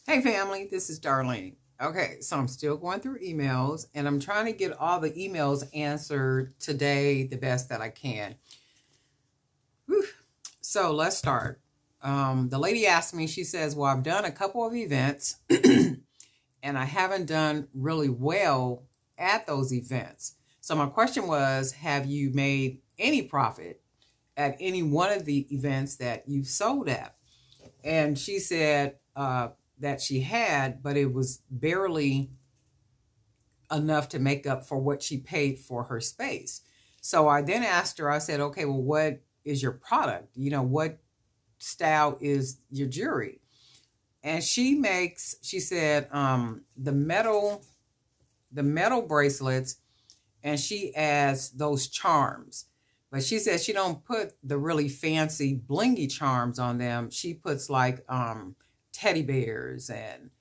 Hey family, this is Darlene. Okay, so I'm still going through emails and I'm trying to get all the emails answered today the best that I can. Whew. So let's start. The lady asked me, she says, well, I've done a couple of events and I haven't done really well at those events. So my question was, have you made any profit at any one of the events that you've sold at? And she said, that she had, but it was barely enough to make up for what she paid for her space. So I then asked her, I said, okay, well, what is your product? You know, what style is your jewelry? And she said, the metal bracelets, and she adds those charms. But she said she don't put the really fancy blingy charms on them. She puts like, teddy bears and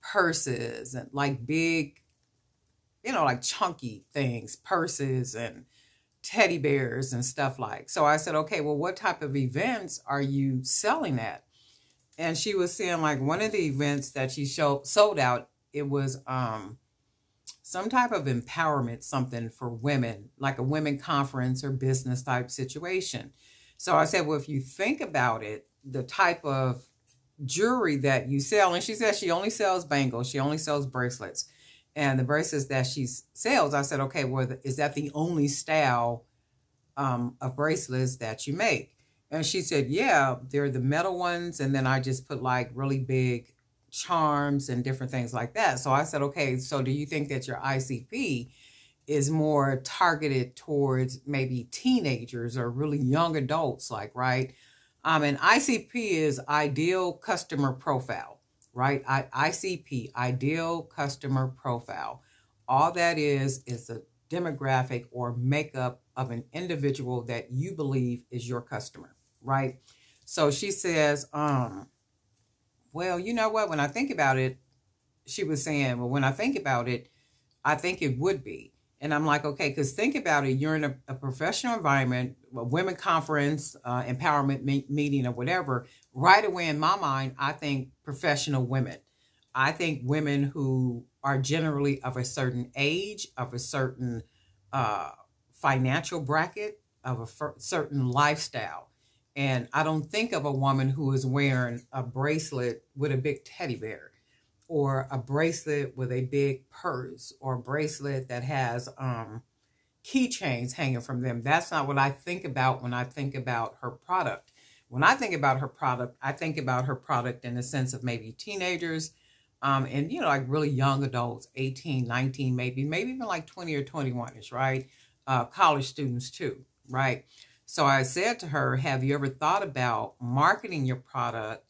purses and like big, like chunky things, purses and teddy bears and stuff like. So I said, okay, well, what type of events are you selling at? And she was saying like one of the events that she sold out, it was some type of empowerment, something for women, like a women conference or business type situation. So I said, well, if you think about it, the type of jewelry that you sell, and she says she only sells bangles, she only sells bracelets, and the bracelets that she sells, I said, okay, well, is that the only style of bracelets that you make? And she said, yeah, they're the metal ones, and then I just put like really big charms and different things like that. So I said, okay, so do you think that your ICP is more targeted towards maybe teenagers or really young adults, like, right? And ICP is ideal customer profile, right? ICP, ideal customer profile. All that is a demographic or makeup of an individual that you believe is your customer, right? So she says, well, you know what? When I think about it, she was saying, well, when I think about it, I think it would be. And I'm like, okay, because think about it. You're in a professional environment, a women conference, empowerment meeting or whatever. Right away in my mind, I think professional women. I think women who are generally of a certain age, of a certain financial bracket, of a certain lifestyle. And I don't think of a woman who is wearing a bracelet with a big teddy bear, or a bracelet with a big purse, or a bracelet that has keychains hanging from them. That's not what I think about when I think about her product. When I think about her product, I think about her product in the sense of maybe teenagers, and, like really young adults, 18, 19, maybe even like 20 or 21-ish, right? College students too, right? So I said to her, have you ever thought about marketing your product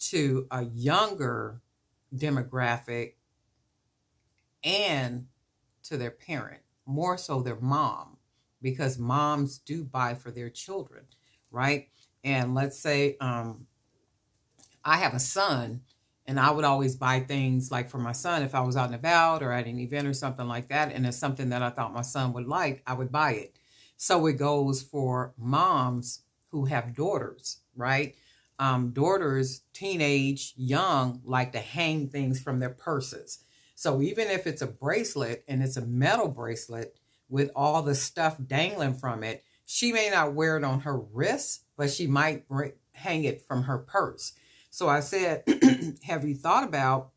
to a younger demographic and to their parent, more so their mom, because moms do buy for their children, right? And let's say I have a son, and I would always buy things like for my son if I was out and about or at an event or something like that, and it's something that I thought my son would like, I would buy it. So it goes for moms who have daughters, right? Daughters, teenage, young, like to hang things from their purses. So even if it's a bracelet and it's a metal bracelet with all the stuff dangling from it, she may not wear it on her wrist, but she might hang it from her purse. So I said, have you thought about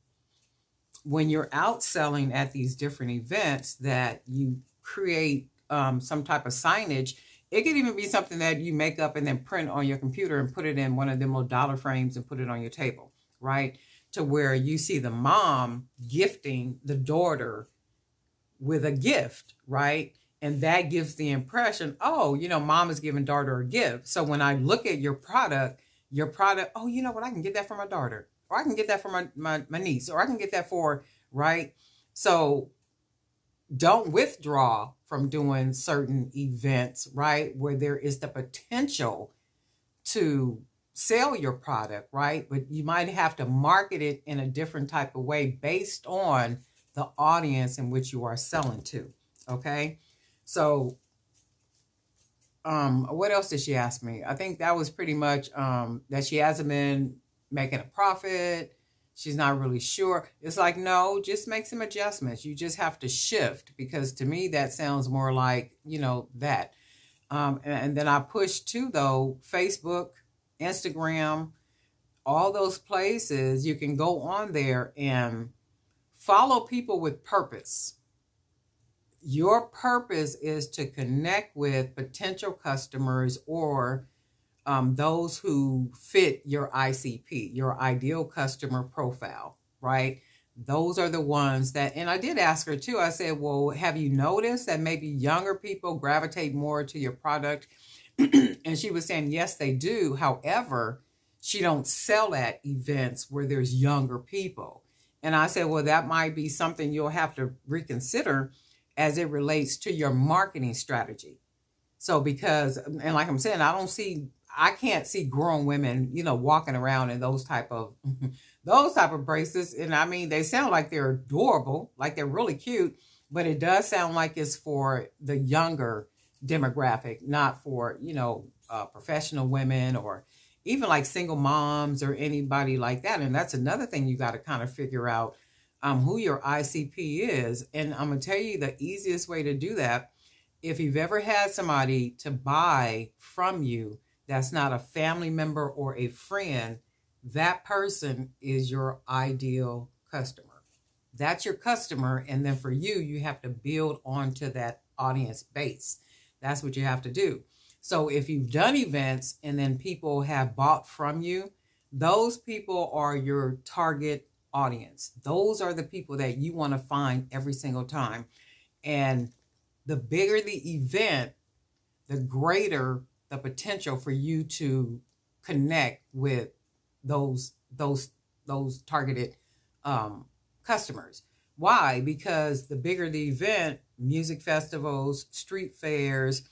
when you're out selling at these different events that you create some type of signage? It could even be something that you make up and then print on your computer and put it in one of them little dollar frames and put it on your table, right? To where you see the mom gifting the daughter with a gift, right? And that gives the impression, oh, mom is giving daughter a gift. So when I look at your product, oh, you know what? I can get that for my daughter, or I can get that for my niece, or I can get that for, right? So don't withdraw from doing certain events, right, where there is the potential to sell your product, right? But you might have to market it in a different type of way based on the audience in which you are selling to, okay? So what else did she ask me? I think that was pretty much that she hasn't been making a profit. She's not really sure. It's like, no, just make some adjustments. You just have to shift, because to me, that sounds more like, that. And then I push too, though, Facebook, Instagram, all those places, you can go on there and follow people with purpose. Your purpose is to connect with potential customers, or those who fit your ICP, your ideal customer profile, right? Those are the ones that, and I did ask her too, I said, well, have you noticed that maybe younger people gravitate more to your product? And she was saying, yes, they do. However, she don't sell at events where there's younger people. And I said, well, that might be something you'll have to reconsider as it relates to your marketing strategy. So because, and like I'm saying, I can't see grown women, walking around in those type of bracelets. And I mean, they sound like they're adorable, like they're really cute, but it does sound like it's for the younger demographic, not for, professional women, or even like single moms or anybody like that. And that's another thing you got to kind of figure out who your ICP is. And I'm going to tell you the easiest way to do that. If you've ever had somebody to buy from you that's not a family member or a friend, that person is your ideal customer. That's your customer. And then for you, you have to build onto that audience base. That's what you have to do. So if you've done events and then people have bought from you, those people are your target audience. Those are the people that you want to find every single time. And the bigger the event, the greater the potential for you to connect with those targeted customers. Why? Because the bigger the event, music festivals, street fairs,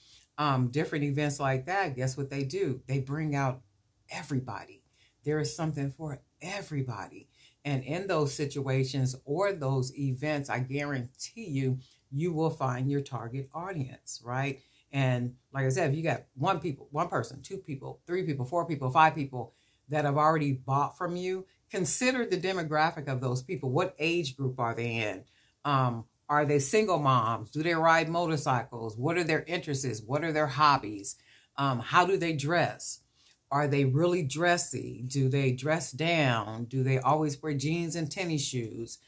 different events like that, guess what they do? They bring out everybody. There is something for everybody. And in those situations or those events, I guarantee you, you will find your target audience, right? And like I said, if you got one person, 2 people, 3 people, 4 people, 5 people that have already bought from you, consider the demographic of those people. What age group are they in? Are they single moms? Do they ride motorcycles? What are their interests? What are their hobbies? How do they dress? Are they really dressy? Do they dress down? Do they always wear jeans and tennis shoes?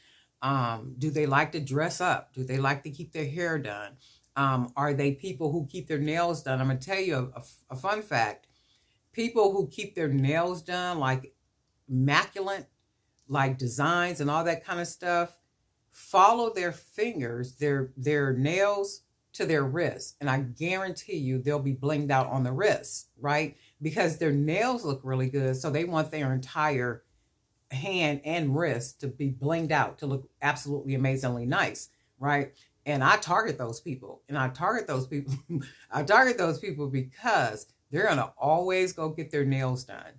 Do they like to dress up? Do they like to keep their hair done? Are they people who keep their nails done? I'm going to tell you a fun fact. People who keep their nails done, like immaculate, like designs and all that kind of stuff, follow their fingers, their nails to their wrists. And I guarantee you they'll be blinged out on the wrists, right? Because their nails look really good. So they want their entire hand and wrist to be blinged out, to look absolutely amazingly nice, right? And I target those people. And I target those people. I target those people because they're going to always go get their nails done.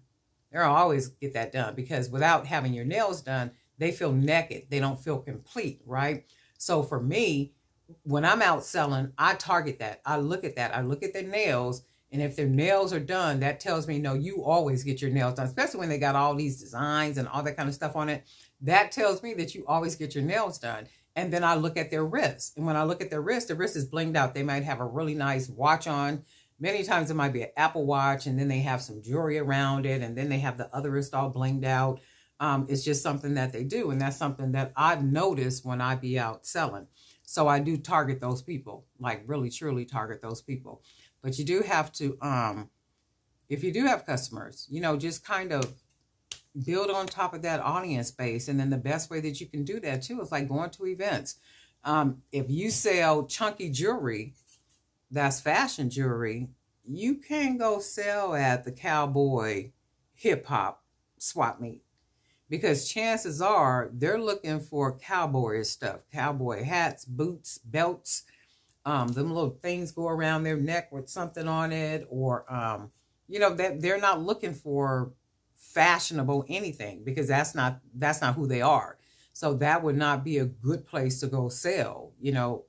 They're going to always get that done, because without having your nails done, they feel naked. They don't feel complete, right? So for me, when I'm out selling, I target that. I look at that. I look at their nails. And if their nails are done, that tells me, no, you always get your nails done, especially when they got all these designs and all that kind of stuff on it. That tells me that you always get your nails done. And then I look at their wrist. And when I look at their wrist, the wrist is blinged out. They might have a really nice watch on. Many times it might be an Apple Watch, and then they have some jewelry around it, and then they have the other wrist all blinged out. It's just something that they do, and that's something that I've noticed when I be out selling. So I do target those people, like really, truly target those people. But you do have to, if you do have customers, just kind of build on top of that audience base. And then the best way that you can do that too is like going to events. If you sell chunky jewelry, that's fashion jewelry, you can go sell at the cowboy hip hop swap meet, because chances are they're looking for cowboy stuff, cowboy hats, boots, belts. Them little things go around their neck with something on it, or, that they're not looking for fashionable anything, because that's not who they are. So that would not be a good place to go sell,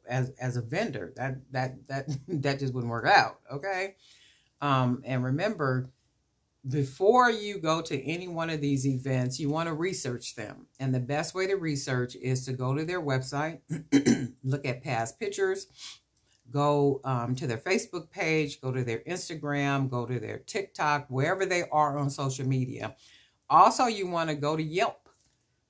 as a vendor. That just wouldn't work out. Okay. And remember, before you go to any one of these events, you want to research them. And the best way to research is to go to their website, look at past pictures, go to their Facebook page, go to their Instagram, go to their TikTok, wherever they are on social media. Also, you want to go to Yelp.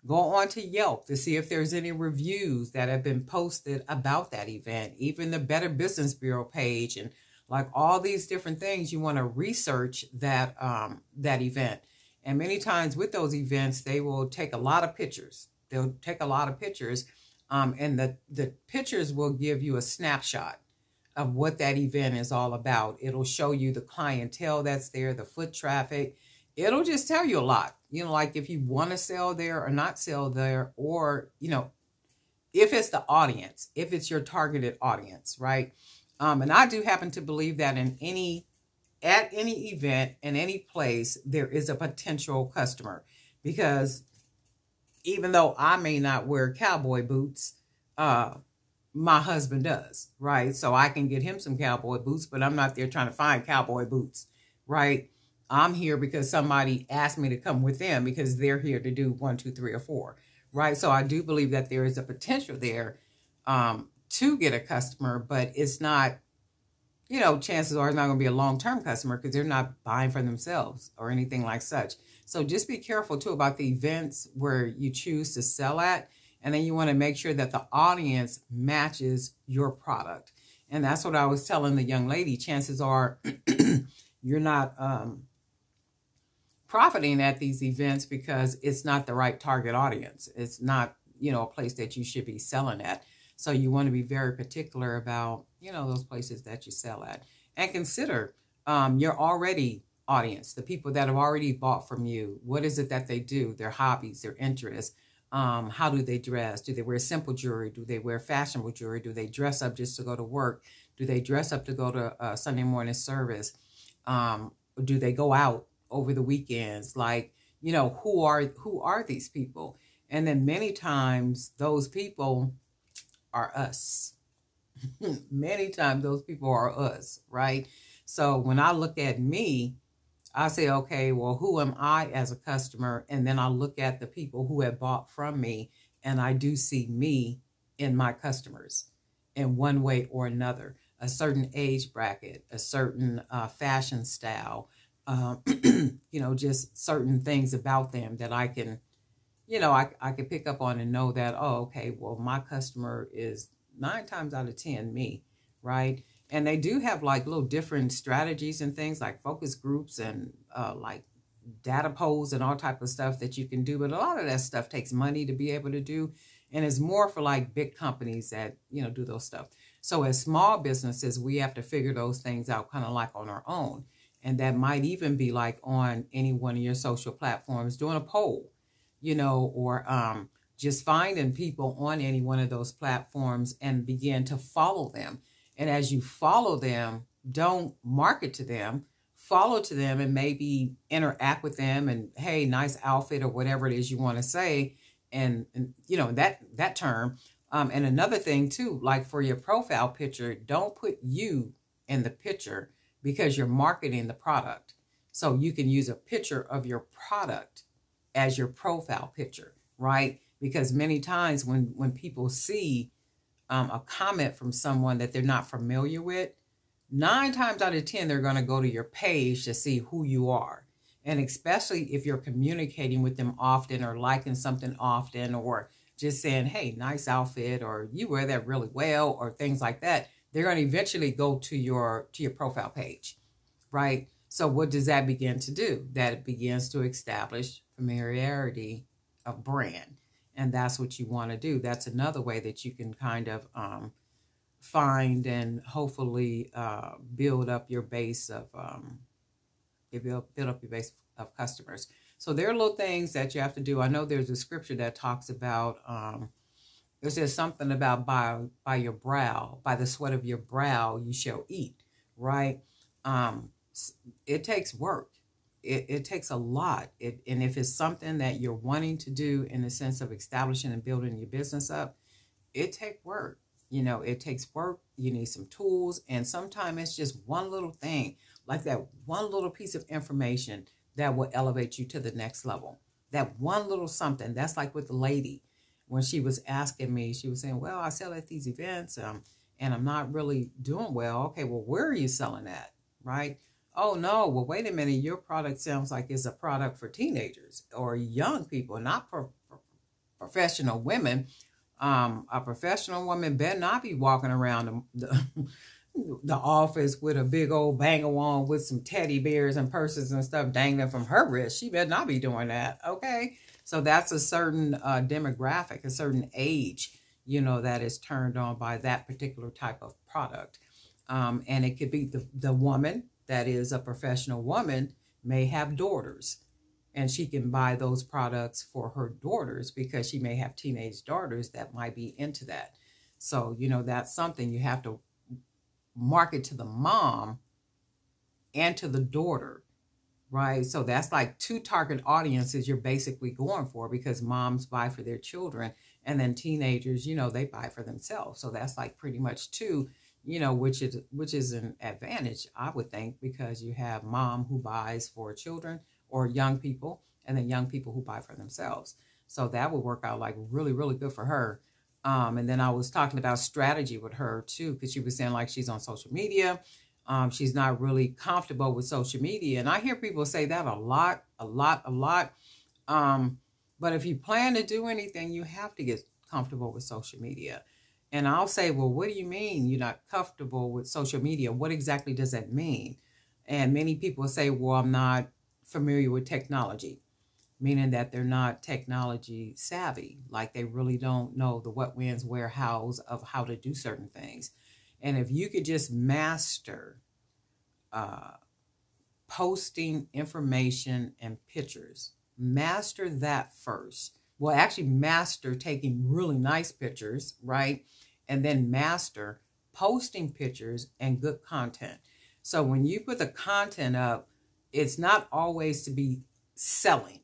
Go on to Yelp to see if there's any reviews that have been posted about that event, even the Better Business Bureau page, and like all these different things. You want to research that that event. And many times with those events, they will take a lot of pictures. They'll take a lot of pictures, and the pictures will give you a snapshot of what that event is all about. It'll show you the clientele that's there, the foot traffic. It'll just tell you a lot, you know, like if you want to sell there or not sell there, or, you know, if it's the audience, if it's your targeted audience, right? And I do happen to believe that at any event, in any place, there is a potential customer, because even though I may not wear cowboy boots, my husband does, right? So I can get him some cowboy boots, but I'm not there trying to find cowboy boots, right? I'm here because somebody asked me to come with them because they're here to do 1, 2, 3, or 4, right? So I do believe that there is a potential there to get a customer, but it's not, you know, chances are it's not going to be a long-term customer because they're not buying for themselves or anything like such. So just be careful too about the events where you choose to sell at. And then you want to make sure that the audience matches your product. And that's what I was telling the young lady. Chances are you're not profiting at these events because it's not the right target audience. It's not, you know, a place that you should be selling at. So you want to be very particular about, you know, those places that you sell at. And consider your already audience, the people that have already bought from you. What is it that they do? Their hobbies, their interests. How do they dress? Do they wear simple jewelry? Do they wear fashionable jewelry? Do they dress up just to go to work? Do they dress up to go to Sunday morning service? Do they go out over the weekends? Like, you know, who are these people? And then many times those people are us. Many times those people are us, right? So when I look at me, I say, okay, well, who am I as a customer? And then I look at the people who have bought from me, and I do see me in my customers in one way or another. A certain age bracket, a certain fashion style, you know, just certain things about them that I can, you know, I can pick up on and know that, oh, okay, well, my customer is 9 times out of 10 me, right? And they do have like little different strategies and things like focus groups and like data polls and all type of stuff that you can do. But a lot of that stuff takes money to be able to do. And it's more for like big companies that, you know, do those stuff. So as small businesses, we have to figure those things out kind of like on our own. And that might even be like on any one of your social platforms, doing a poll, you know, or just finding people on any one of those platforms and begin to follow them. And as you follow them, don't market to them, follow to them and maybe interact with them and, hey, nice outfit or whatever it is you want to say. And you know, that term. And another thing too, like for your profile picture, don't put you in the picture because you're marketing the product. So you can use a picture of your product as your profile picture, right? Because many times when people see a comment from someone that they're not familiar with, 9 times out of 10, they're going to go to your page to see who you are. And especially if you're communicating with them often or liking something often or just saying, hey, nice outfit, or you wear that really well, or things like that, they're going to eventually go to your profile page, right? So what does that begin to do? That begins to establish familiarity of brand. And that's what you want to do. That's another way that you can kind of find and hopefully build up your base of build up your base of customers. So there are little things that you have to do. I know there's a scripture that talks about it says something about by your brow, by the sweat of your brow you shall eat, right? It takes work. It takes a lot. And if it's something that you're wanting to do in the sense of establishing and building your business up, it takes work. You know, it takes work. You need some tools. And sometimes it's just one little thing, like that one little piece of information that will elevate you to the next level. That one little something. That's like with the lady when she was asking me, she was saying, well, I sell at these events and I'm not really doing well. Okay, well, where are you selling at? Right? Oh, no. Well, wait a minute. Your product sounds like it's a product for teenagers or young people, not for professional women. A professional woman better not be walking around the office with a big old banger on with some teddy bears and purses and stuff dangling from her wrist. She better not be doing that. Okay. So that's a certain demographic, a certain age, that is turned on by that particular type of product. And it could be the woman that is a professional woman may have daughters, and she can buy those products for her daughters because she may have teenage daughters that might be into that. So, that's something you have to market to the mom and to the daughter, right? So that's like two target audiences you're basically going for, because moms buy for their children and then teenagers, they buy for themselves. So that's like pretty much two, which is an advantage, I would think, because you have mom who buys for children or young people, and then young people who buy for themselves. So that would work out like really, really good for her. And then I was talking about strategy with her too, because she was saying like she's on social media. She's not really comfortable with social media. And I hear people say that a lot. But if you plan to do anything, you have to get comfortable with social media. And I'll say, well, what do you mean you're not comfortable with social media? What exactly does that mean? And many people say, well, I'm not familiar with technology, meaning that they're not technology savvy, like they really don't know the what, when's, where, hows of how to do certain things. And if you could just master posting information and pictures, master that first. Well, actually master taking really nice pictures, right? And then master posting pictures and good content. So when you put the content up, it's not always to be selling.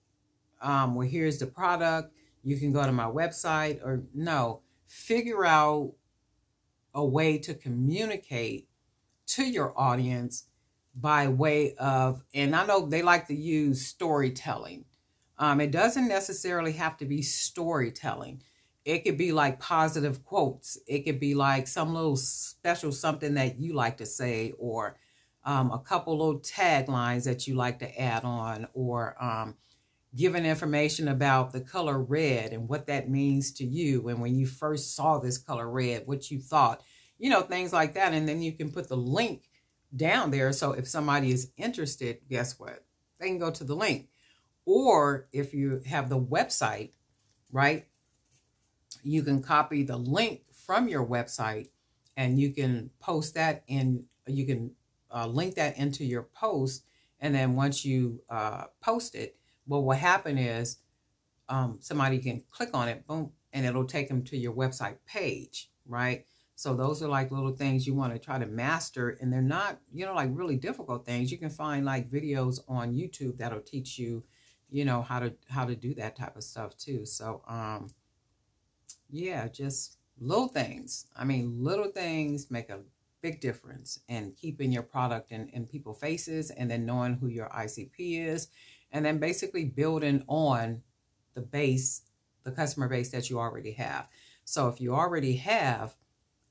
Well, here's the product. You can go to my website, or no, figure out a way to communicate to your audience by way of, and I know they like to use storytelling. It doesn't necessarily have to be storytelling. It could be like positive quotes. It could be like some little special something that you like to say, or a couple little taglines that you like to add on, or giving information about the color red and what that means to you. And when you first saw this color red, what you thought, things like that. And then you can put the link down there. So if somebody is interested, guess what? They can go to the link. Or if you have the website, right, you can copy the link from your website and you can post that in, you can link that into your post. And then once you post it, well, what happen is somebody can click on it, boom, and it'll take them to your website page, right? So those are like little things you want to try to master, and they're not, like really difficult things. You can find like videos on YouTube that'll teach you, how to do that type of stuff too. So yeah, just little things. I mean, little things make a big difference in keeping your product in people's faces, and then knowing who your ICP is, and then basically building on the base, the customer base that you already have. So if you already have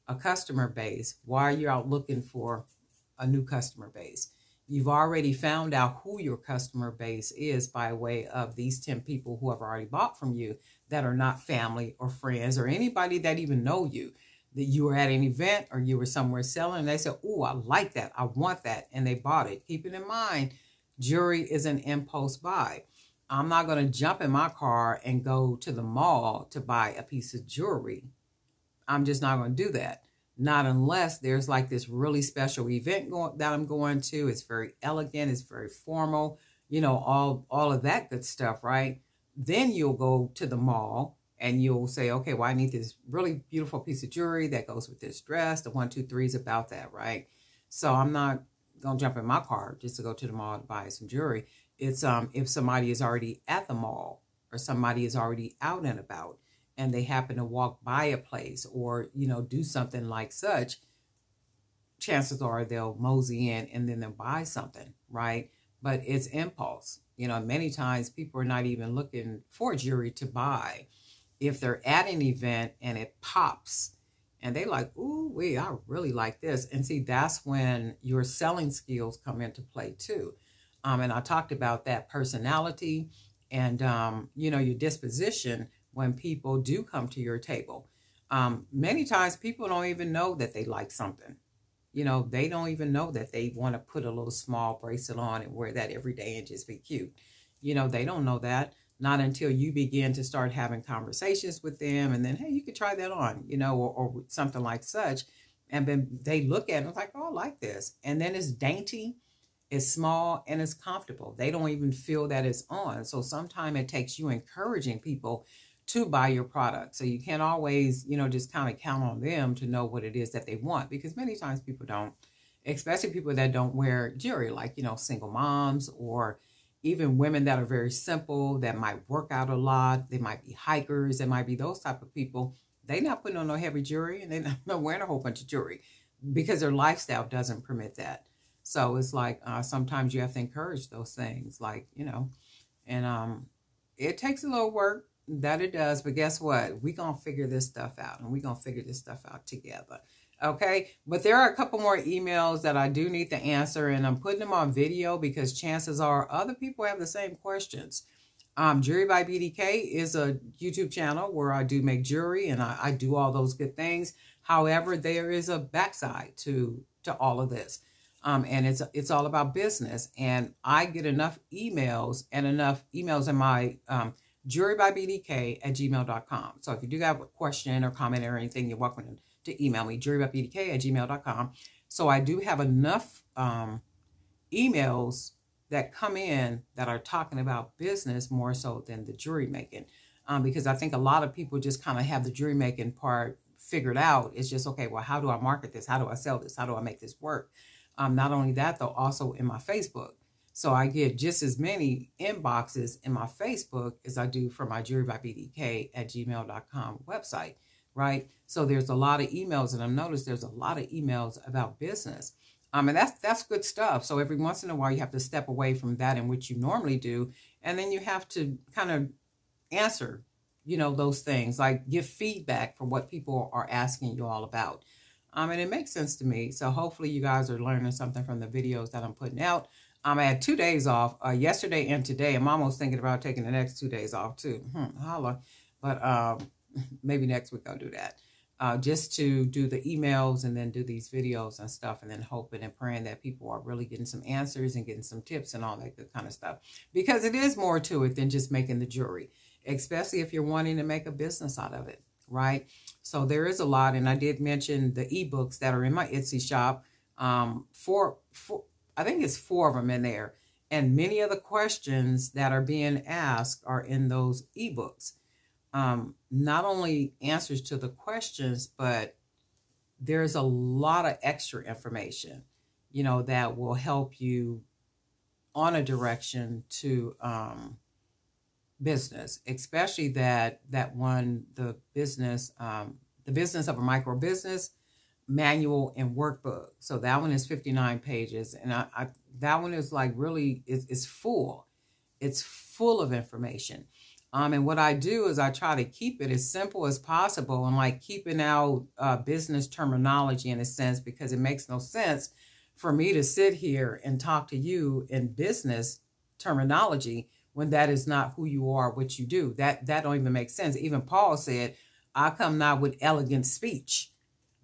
a customer base, why are you out looking for a new customer base? You've already found out who your customer base is by way of these 10 people who have already bought from you that are not family or friends or anybody that even know you. That you were at an event or you were somewhere selling and they said, oh, I like that, I want that, and they bought it. Keep it in mind, jewelry is an impulse buy. I'm not going to jump in my car and go to the mall to buy a piece of jewelry. I'm just not going to do that. Not unless there's like this really special event that I'm going to. It's very elegant. It's very formal. All of that good stuff, right? Then you'll go to the mall and you'll say, okay, well, I need this really beautiful piece of jewelry that goes with this dress. The 1, 2, 3 is about that, right? So I'm not going to jump in my car just to go to the mall to buy some jewelry. It's if somebody is already at the mall or somebody is already out and about and they happen to walk by a place or, do something like such, chances are they'll mosey in and then they'll buy something, right? But it's impulse. You know, many times people are not even looking for jewelry to buy. If they're at an event and it pops and they like, ooh, I really like this. And see, that's when your selling skills come into play too. And I talked about that personality and, you know, your disposition when people do come to your table. Many times people don't even know that they like something. You know, they don't even know that they want to put a little small bracelet on and wear that every day and just be cute. You know, they don't know that. Not until you begin to start having conversations with them and then, hey, you could try that on, you know, or something like such. And then they look at it and it's like, oh, I like this. And then it's dainty, it's small, and it's comfortable. They don't even feel that it's on. So sometimes it takes you encouraging people to buy your product. So you can't always, you know, just kind of count on them to know what it is that they want, because many times people don't, especially people that don't wear jewelry, like, you know, single moms or even women that are very simple, that might work out a lot. They might be hikers. They might be those type of people. They're not putting on no heavy jewelry and they're not wearing a whole bunch of jewelry because their lifestyle doesn't permit that. So it's like sometimes you have to encourage those things, like, you know, and it takes a little work, that it does. But guess what? We're going to figure this stuff out, and we're going to figure this stuff out together. Okay, but there are a couple more emails that I do need to answer, and I'm putting them on video because chances are other people have the same questions. Jewelry by BDK is a YouTube channel where I do make jewelry and I do all those good things. However, there is a backside to all of this. And it's all about business. And I get enough emails in my jewelrybybdk@gmail.com. So if you do have a question or comment or anything, you're welcome to email me, jewelrybybdk@gmail.com. So I do have enough emails that come in that are talking about business more so than the jewelry making. Because I think a lot of people just kind of have the jewelry making part figured out. It's just, okay, well, how do I market this? How do I sell this? How do I make this work? Not only that, though, also in my Facebook. So I get just as many inboxes in my Facebook as I do for my jewelrybybdk@gmail.com website, right? So there's a lot of emails, and I've noticed there's a lot of emails about business. And that's good stuff. So every once in a while, you have to step away from that in which you normally do, and then you have to kind of answer, you know, those things, like give feedback for what people are asking you all about. And it makes sense to me. So hopefully you guys are learning something from the videos that I'm putting out. I had 2 days off, yesterday and today. I'm almost thinking about taking the next 2 days off too. Holla. But maybe next week I'll do that. Just to do the emails and then do these videos and stuff, and then hoping and praying that people are really getting some answers and getting some tips and all that good kind of stuff. Because it is more to it than just making the jewelry, especially if you're wanting to make a business out of it, right? So there is a lot, and I did mention the ebooks that are in my Etsy shop. I think it's 4 of them in there, and many of the questions that are being asked are in those ebooks. Not only answers to the questions, but there's a lot of extra information, you know, that will help you on a direction to business, especially that one, the business of a micro business manual and workbook. So that one is 59 pages, and that one is like really is full. It's full of information. And what I do is I try to keep it as simple as possible, and like keeping out business terminology in a sense, because it makes no sense for me to sit here and talk to you in business terminology when that is not who you are, what you do. That don't even make sense. Even Paul said, I come not with elegant speech,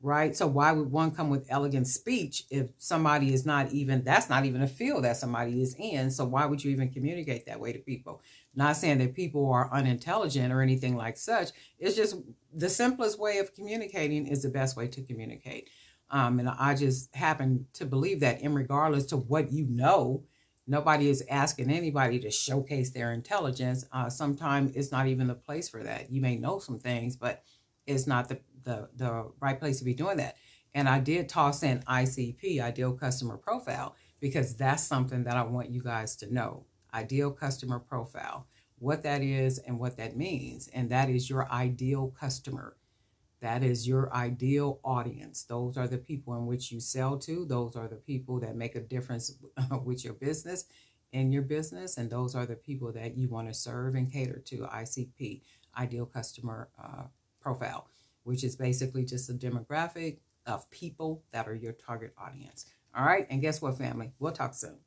right? So why would one come with elegant speech if somebody is not even, that's not even a field that somebody is in. So why would you even communicate that way to people? Not saying that people are unintelligent or anything like such. It's just the simplest way of communicating is the best way to communicate. And I just happen to believe that in regardless to what you know, nobody is asking anybody to showcase their intelligence. Sometimes it's not even the place for that. You may know some things, but it's not the right place to be doing that. And I did toss in ICP, Ideal Customer Profile, because that's something that I want you guys to know. Ideal Customer Profile, what that is and what that means. And that is your ideal customer. That is your ideal audience. Those are the people in which you sell to. Those are the people that make a difference with your business in your business, and those are the people that you want to serve and cater to. ICP, ideal customer profile, which is basically just a demographic of people that are your target audience. All right, and guess what, family? We'll talk soon.